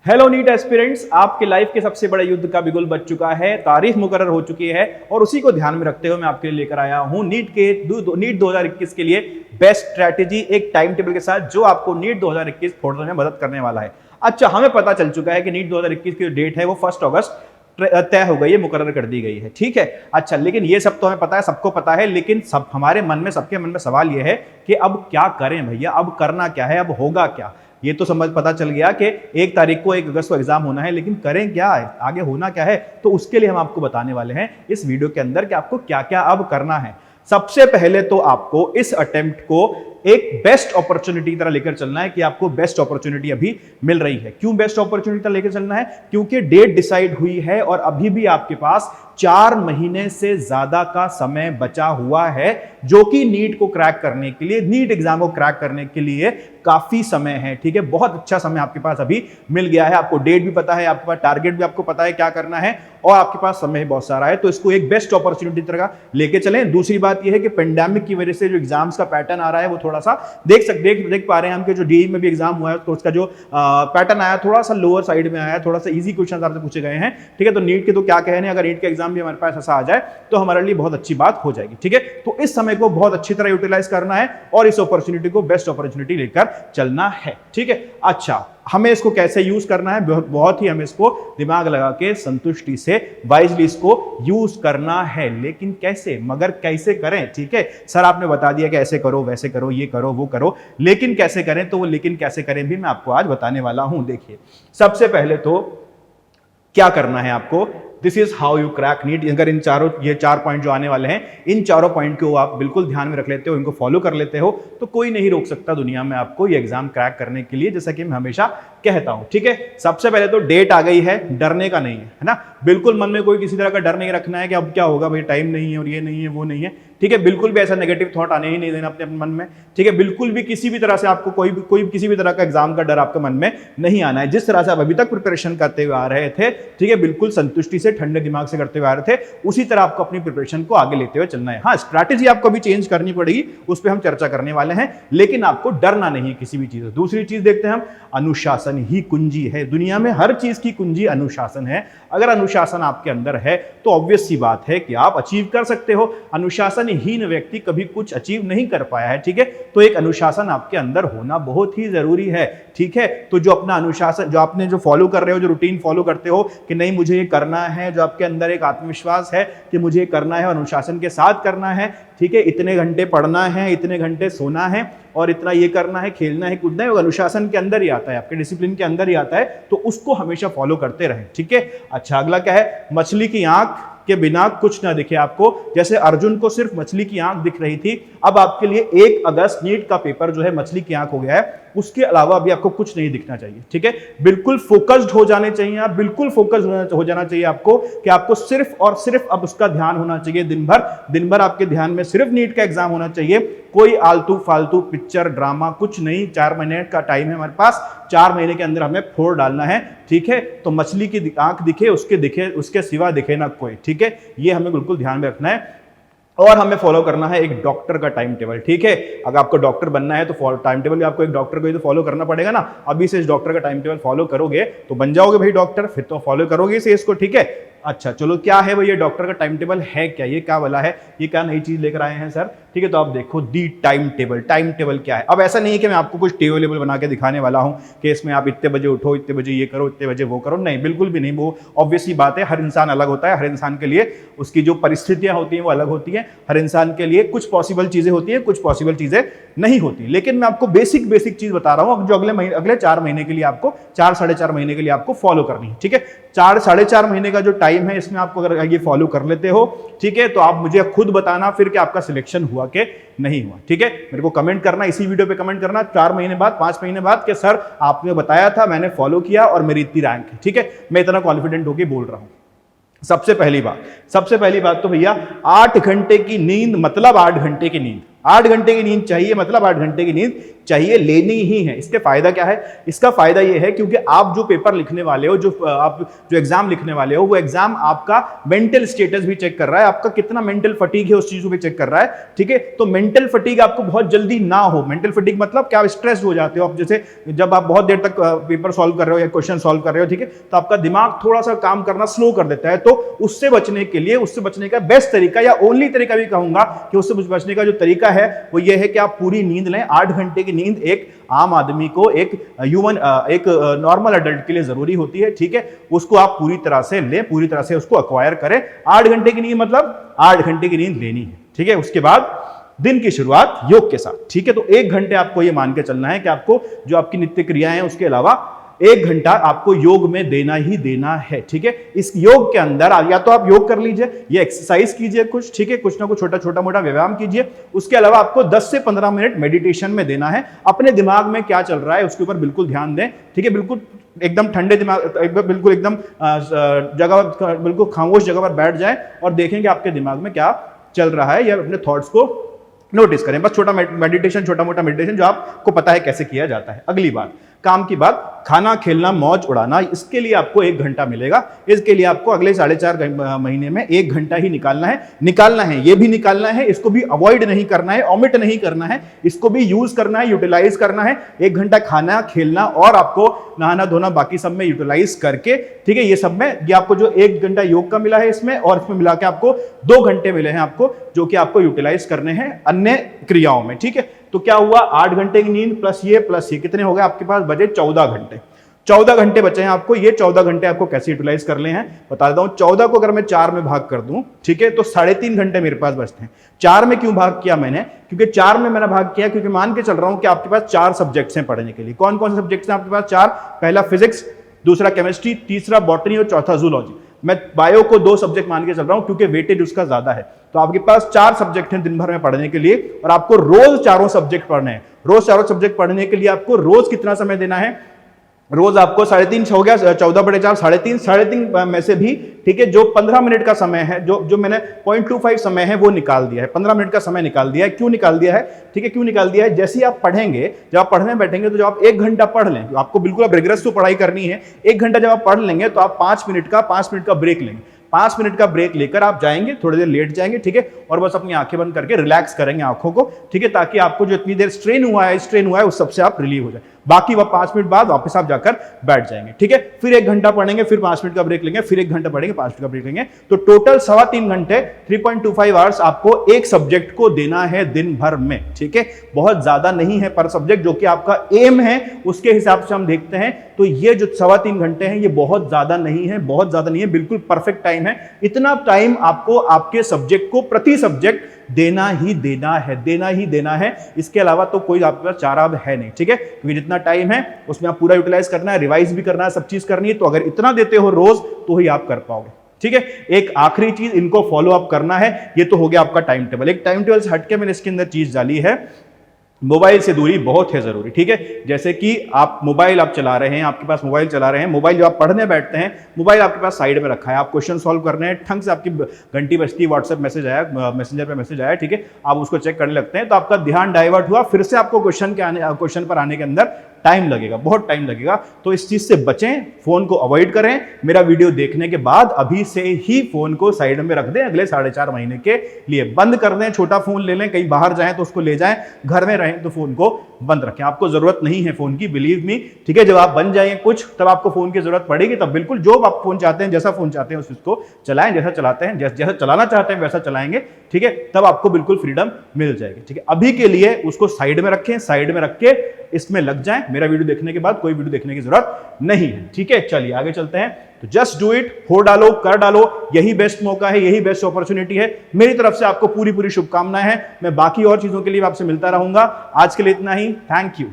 Hello NEET aspirants, आपके life के सबसे बड़े युद्ध का बिगुल बज चुका है, तारीख मुकर्रर हो चुकी है और उसी को ध्यान में रखते हुए मैं आपके लिए लेकर आया हूं नीट 2021 के लिए बेस्ट स्ट्रैटेजी, एक टाइम टेबल के साथ जो आपको नीट 2021 फोड़ने में मदद करने वाला है। अच्छा, हमें पता चल चुका है कि नीट 2021 की जो डेट है वो 1 अगस्त तय हो गई है, मुकर्रर कर दी गई है। ठीक है, अच्छा, लेकिन ये सब तो हमें पता है, सबको पता है, लेकिन सब हमारे मन में, सबके मन में सवाल ये है कि अब क्या करें भैया, अब करना क्या है, अब होगा क्या। ये तो समझ पता चल गया कि 1 तारीख को 1 अगस्त को एग्जाम होना है, लेकिन करें क्या है, आगे होना क्या है। तो उसके लिए हम आपको बताने वाले हैं इस वीडियो के अंदर कि आपको क्या क्या अब करना है। सबसे पहले तो आपको इस अटेम्प्ट को एक बेस्ट अपॉर्चुनिटी की तरह लेकर चलना है कि आपको बेस्ट अपॉर्चुनिटी अभी मिल रही है। क्यों बेस्ट अपॉर्चुनिटी तरह लेकर चलना है? क्योंकि डेट डिसाइड हुई है और अभी भी आपके पास 4 महीने से ज्यादा का समय बचा हुआ है, जो कि नीट को क्रैक करने के लिए, नीट एग्जाम को क्रैक करने के लिए काफी समय है। ठीक है, बहुत अच्छा समय आपके पास अभी मिल गया है। आपको डेट भी पता है, आपके पास टारगेट भी आपको पता है क्या करना है और आपके पास समय भी बहुत सारा है, तो इसको एक बेस्ट अपॉर्चुनिटी तरह लेके चलें। दूसरी बात यह है कि पेंडेमिक की वजह से जो एग्जाम्स का पैटर्न आ रहा है वो थोड़ा सा देख पा रहे हैं हम कि जो डीई में भी एग्जाम हुआ है तो उसका जो पैटर्न आया थोड़ा सा लोअर साइड में आया, थोड़ा सा इजी क्वेश्चन आपसे पूछे गए हैं। ठीक है, तो नीट के तो क्या कहने, अगर नीट के एग्जाम भी हमारे पास ऐसा आ जाए तो हमारे लिए बहुत अच्छी बात हो जाएगी। ठीक है, तो इस समय को बहुत अच्छी तरह यूटिलाइज करना है और इस अपॉर्चुनिटी को बेस्ट अपॉर्चुनिटी लेकर चलना है। ठीक है, अच्छा, हमें इसको कैसे यूज करना है, बहुत ही हमें इसको दिमाग लगा के संतुष्टि से वाइजली इसको यूज करना है। लेकिन कैसे, मगर कैसे करें? ठीक है, सर आपने बता दिया कि ऐसे करो, वैसे करो, ये करो, वो करो, लेकिन कैसे करें? तो वो लेकिन कैसे करें भी मैं आपको आज बताने वाला हूं। देखिए, सबसे पहले तो क्या करना है आपको, this is how you crack NEET. अगर ये 4 पॉइंट जो आने वाले हैं, इन चारों पॉइंट को आप बिल्कुल ध्यान में रख लेते हो, इनको फॉलो कर लेते हो, तो कोई नहीं रोक सकता दुनिया में आपको ये एग्जाम क्रैक करने के लिए, जैसा कि मैं हमेशा कहता हूं। ठीक है, सबसे पहले तो डेट आ गई है, डरने का नहीं है ना। बिल्कुल मन में कोई किसी तरह का डर नहीं रखना है कि अब क्या होगा भाई, टाइम नहीं है और ये नहीं है वो नहीं है। ठीक है, बिल्कुल भी ऐसा नेगेटिव थॉट आने ही नहीं देना अपने मन में। ठीक है, बिल्कुल भी किसी भी तरह से आपको कोई किसी भी तरह का एग्जाम का डर आपके मन में नहीं आना है। जिस तरह से आप अभी तक प्रिपरेशन करते हुए आ रहे थे, ठीक है, बिल्कुल संतुष्टि से ठंडे दिमाग से करते हुए आ रहे थे, उसी तरह आपको अपनी प्रिपरेशन को आगे लेते हुए चलना है। हाँ, स्ट्रैटेजी आपको भी चेंज करनी पड़ेगी, उस पर हम चर्चा करने वाले हैं, लेकिन आपको डरना नहीं है किसी भी चीज से। दूसरी चीज देखते हैं हम, अनुशासन ही कुंजी है। दुनिया में हर चीज की कुंजी अनुशासन है। अगर अनुशासन आपके अंदर है तो ऑब्वियस सी बात है कि आप अचीव कर सकते हो। अनुशासनहीन व्यक्ति कभी कुछ अचीव नहीं कर पाया है। ठीक है, तो एक अनुशासन आपके अंदर होना बहुत ही जरूरी है। ठीक है, तो जो अपना अनुशासन, जो आपने जो फॉलो कर रहे हो, जो रूटीन फॉलो करते हो कि नहीं मुझे ये करना है, जो आपके अंदर एक आत्मविश्वास है कि मुझे ये करना है, अनुशासन के साथ करना है। ठीक है, इतने घंटे पढ़ना है, इतने घंटे सोना है और इतना ये करना है, खेलना है, कूदना है, वो अनुशासन के अंदर ही आता है, आपके डिसिप्लिन के अंदर ही आता है, तो उसको हमेशा फॉलो करते रहें। ठीक है, अच्छा, अगला क्या है, मछली की आंख के बिना कुछ ना दिखे आपको। जैसे अर्जुन को सिर्फ मछली की आंख दिख रही थी, अब आपके लिए 1 अगस्त नीट का पेपर जो है मछली की आंख हो गया है, उसके अलावा भी आपको कुछ नहीं दिखना चाहिए। ठीक है, बिल्कुल फोकस्ड हो जाने चाहिए आप, बिल्कुल फोकस्ड हो जाना चाहिए आपको कि आपको सिर्फ और सिर्फ अब उसका ध्यान होना चाहिए। दिन भर आपके ध्यान में सिर्फ नीट का एग्जाम होना चाहिए। कोई आलतू फालतू पिक्चर ड्रामा कुछ नहीं। 4 महीने का टाइम है हमारे पास, 4 महीने के अंदर हमें फोड़ डालना है। ठीक है, तो मछली की आंख दिखे, उसके सिवा दिखे ना कोई। ठीक है, ये हमें बिल्कुल ध्यान में रखना है और हमें फॉलो करना है एक डॉक्टर का टाइम टेबल। ठीक है, अगर आपको डॉक्टर बनना है तो टाइम टेबल भी आपको एक डॉक्टर को ही तो फॉलो करना पड़ेगा ना। अभी से इस डॉक्टर का टाइम टेबल फॉलो करोगे तो बन जाओगे भाई डॉक्टर, फिर तो फॉलो करोगे इसे, इसको। ठीक है, अच्छा, चलो, क्या है भाई ये डॉक्टर का टाइम टेबल है क्या, ये क्या वाला है, ये क्या नई चीज लेकर आए हैं सर? ठीक है, तो आप देखो दी टाइम टेबल। टाइम टेबल क्या है? अब ऐसा नहीं है कि मैं आपको कुछ टेबल बना के दिखाने वाला हूं कि इसमें आप इतने बजे उठो, इतने बजे ये करो, इतने बजे वो करो। नहीं, बिल्कुल भी नहीं। वो ऑब्वियसली बात है, हर इंसान अलग होता है, हर इंसान के लिए उसकी जो परिस्थितियां होती हैं वो अलग होती हैं। हर इंसान के लिए कुछ पॉसिबल चीजें होती हैं, कुछ पॉसिबल चीजें नहीं होती। लेकिन मैं आपको बेसिक चीज बता रहा हूं जो अगले 4 महीने के लिए आपको, 4 साढ़े 4 महीने के लिए आपको फॉलो करनी है। ठीक है, 4 साढ़े 4 महीने का जो टाइम है, इसमें आपको अगर ये फॉलो कर लेते हो, ठीक है, तो आप मुझे खुद बताना फिर कि आपका सिलेक्शन हुआ कि नहीं हुआ। ठीक है, मेरे को कमेंट करना, इसी वीडियो पे कमेंट करना 4 महीने बाद, 5 महीने बाद कि सर आपने बताया था, मैंने फॉलो किया और मेरी इतनी रैंक है। ठीक है, मैं इतना कॉन्फिडेंट होकर बोल रहा हूं। सबसे पहली बात तो भैया, 8 घंटे की नींद मतलब 8 घंटे की नींद। 8 घंटे की नींद चाहिए, मतलब 8 घंटे की नींद चाहिए, लेनी ही है। इसके फायदा क्या है? इसका फायदा ये है क्योंकि आप जो पेपर लिखने वाले हो, जो एग्जाम लिखने वाले हो, वो एग्जाम आपका मेंटल स्टेटस भी चेक कर रहा है, आपका कितना मेंटल फटीग है उस चीज को भी चेक कर रहा है, ठीक है। तो मेंटल फटीग आपको बहुत जल्दी ना हो। मेंटल फटीग मतलब क्या? आप स्ट्रेस हो जाते हो। आप जैसे जब आप बहुत देर तक पेपर सॉल्व कर रहे हो या क्वेश्चन सॉल्व कर रहे हो, ठीक है, तो आपका दिमाग थोड़ा सा काम करना स्लो कर देता है। तो उससे बचने के लिए, उससे बचने का बेस्ट तरीका या ओनली तरीका भी कहूंगा कि उससे बचने का जो तरीका है वो ये है कि आप पूरी नींद लें। 8 घंटे की नींद एक आम आदमी को, एक नॉर्मल अडल्ट के लिए जरूरी होती है, ठीक है। उसको आप पूरी तरह से लें, पूरी तरह से उसको एक्वायर करें। 8 घंटे की नींद मतलब 8 घंटे की नींद लेनी है, ठीक है। उसके बाद दिन की शुरुआत योग के साथ, ठीक है। तो 1 घंटे आपको ये मान के चलना है कि आपको जो आपकी नित्य क्रियाएं हैं उसके अलावा 1 घंटा आपको योग में देना ही देना है, ठीक है। इस योग के अंदर या तो आप योग कर लीजिए या एक्सरसाइज कीजिए कुछ, ठीक है, कुछ ना कुछ छोटा मोटा व्यायाम कीजिए। उसके अलावा आपको 10 से 15 मिनट मेडिटेशन में देना है। अपने दिमाग में क्या चल रहा है उसके ऊपर बिल्कुल ध्यान दें, ठीक है। बिल्कुल एकदम ठंडे दिमाग, बिल्कुल एकदम जगह, बिल्कुल खामोश जगह पर बैठ जाए और देखें कि आपके दिमाग में क्या चल रहा है, या अपने थॉट्स को नोटिस करें। बस छोटा मेडिटेशन, छोटा मोटा मेडिटेशन जो आपको पता है कैसे किया जाता है। अगली बात, काम की बात, खाना, खेलना, मौज उड़ाना, इसके लिए आपको 1 घंटा मिलेगा। इसके लिए आपको अगले 4.5 महीने में 1 घंटा ही निकालना है। ये भी निकालना है, इसको भी अवॉइड नहीं करना है, ओमिट नहीं करना है, इसको भी यूज करना है, यूटिलाइज करना है। 1 घंटा खाना, खेलना और आपको नहाना धोना बाकी सब में यूटिलाइज करके, ठीक है। ये सब में ये आपको जो 1 घंटा योग का मिला है इसमें, और इसमें मिला के आपको 2 घंटे मिले हैं आपको, जो कि आपको यूटिलाइज करने हैं अन्य क्रियाओं में, ठीक है। तो क्या हुआ? 8 घंटे की नींद प्लस ये कितने हो गए आपके पास? बचे 14 घंटे। 14 घंटे बचे हैं आपको। ये 14 घंटे आपको कैसे यूटिलाइज कर ले हैं बता देता हूं। 14 को अगर मैं 4 में भाग कर दूं, ठीक है, तो 3.5 घंटे मेरे पास बचते हैं। 4 में क्यों भाग किया मैंने? क्योंकि 4 में मैंने भाग किया क्योंकि मान के चल रहा हूं कि आपके पास 4 सब्जेक्ट्स हैं पढ़ने के लिए। कौन कौन से सब्जेक्ट्स हैं आपके पास? 4। पहला फिजिक्स, दूसरा केमिस्ट्री, तीसरा बॉटनी और चौथा जूलॉजी। मैं बायो को 2 सब्जेक्ट मान के चल रहा हूं क्योंकि वेटेज उसका ज्यादा है। तो आपके पास 4 सब्जेक्ट हैं दिन भर में पढ़ने के लिए, और आपको रोज 4 सब्जेक्ट पढ़ने हैं। रोज 4 सब्जेक्ट पढ़ने के लिए आपको रोज कितना समय देना है? रोज आपको 3.5 हो गया, 14/4 3.5 में से भी, ठीक है, जो 15 मिनट का समय है, जो मैंने 0.25 समय है वो निकाल दिया है। 15 मिनट का समय निकाल दिया है। क्यों निकाल दिया है? ठीक है, क्यों निकाल दिया है? जैसे ही आप पढ़ेंगे, जब आप पढ़ने बैठेंगे तो जब आप 1 घंटा पढ़ लें, आपको बिल्कुल अब रिग्रेस तो पढ़ाई करनी है। 1 घंटा जब आप पढ़ लेंगे तो आप 5 मिनट का ब्रेक लेंगे। 5 मिनट का ब्रेक लेकर आप जाएंगे, थोड़ी देर लेट जाएंगे, ठीक है, और बस अपनी आंखें बंद करके रिलैक्स करेंगे आंखों को, ठीक है, ताकि आपको जो इतनी देर स्ट्रेन हुआ है उस सबसे आप रिलीव हो जाए। बाकी वह 5 मिनट बाद वापस आप जाकर बैठ जाएंगे, ठीक है। फिर 1 घंटा पढ़ेंगे, फिर 5 मिनट का ब्रेक लेंगे, फिर 1 घंटा पढ़ेंगे, 5 मिनट का ब्रेक लेंगे। तो टोटल 3.25 घंटे 3.25 आवर्स आपको एक सब्जेक्ट को देना है दिन भर में, ठीक है। बहुत ज्यादा नहीं है पर सब्जेक्ट, जो कि आपका एम है उसके हिसाब से हम देखते हैं तो ये जो 3.25 घंटे हैं ये बहुत ज्यादा नहीं है, बिल्कुल परफेक्ट टाइम है। इतना टाइम आपको आपके सब्जेक्ट को प्रति सब्जेक्ट देना ही देना है। इसके अलावा तो कोई आपके पास चारा अब है नहीं, ठीक है, क्योंकि जितना टाइम है उसमें आप पूरा यूटिलाइज करना है, रिवाइज भी करना है, सब चीज करनी है। तो अगर इतना देते हो रोज तो ही आप कर पाओगे, ठीक है। एक आखिरी चीज, इनको फॉलो अप करना है। ये तो हो गया आपका टाइम टेबल। एक टाइम टेबल से हटके मैंने इसके अंदर चीज डाली है, मोबाइल से दूरी बहुत है जरूरी, ठीक है। जैसे कि आप मोबाइल चला रहे हैं, आपके पास मोबाइल चला रहे हैं, मोबाइल जब आप पढ़ने बैठते हैं, मोबाइल आपके पास साइड में रखा है, आप क्वेश्चन सॉल्व कर रहे हैं, ठंग से आपकी घंटी बजती है, व्हाट्सएप मैसेज आया, मैसेंजर पे मैसेज आया, ठीक है, आप उसको चेक करने लगते हैं, तो आपका ध्यान डाइवर्ट हुआ, फिर से आपको क्वेश्चन पर आने के अंदर टाइम लगेगा, बहुत टाइम लगेगा। तो इस चीज से बचें, फोन को अवॉइड करें। मेरा वीडियो देखने के बाद अभी से ही फोन को साइड में रख दें, अगले 4.5 महीने के लिए बंद कर दें। छोटा फोन ले लें, कहीं बाहर जाएं तो उसको ले जाएं, घर में रहें तो फोन को बंद रखें। आपको जरूरत नहीं है फोन की, बिलीव मी, ठीक है। जब आप बन जाएंगे कुछ, तब आपको फोन की जरूरत पड़ेगी, तब बिल्कुल जो आप फोन चाहते हैं, जैसा फोन चाहते हैं उसको चलाएं, जैसा चलाते हैं, जैसा चलाना चाहते हैं वैसा चलाएंगे, ठीक है, तब आपको बिल्कुल फ्रीडम मिल जाएगी, ठीक है। अभी के लिए उसको साइड में रखें, साइड में रख के इसमें लग जाएं। मेरा वीडियो देखने के बाद कोई वीडियो देखने की जरूरत नहीं है, ठीक है। चलिए आगे चलते हैं। तो जस्ट डू इट, हो डालो, कर डालो, यही बेस्ट मौका है, यही बेस्ट अपॉर्चुनिटी है। मेरी तरफ से आपको पूरी शुभकामनाएं हैं। मैं बाकी और चीजों के लिए आपसे मिलता रहूंगा। आज के लिए इतना ही, थैंक यू।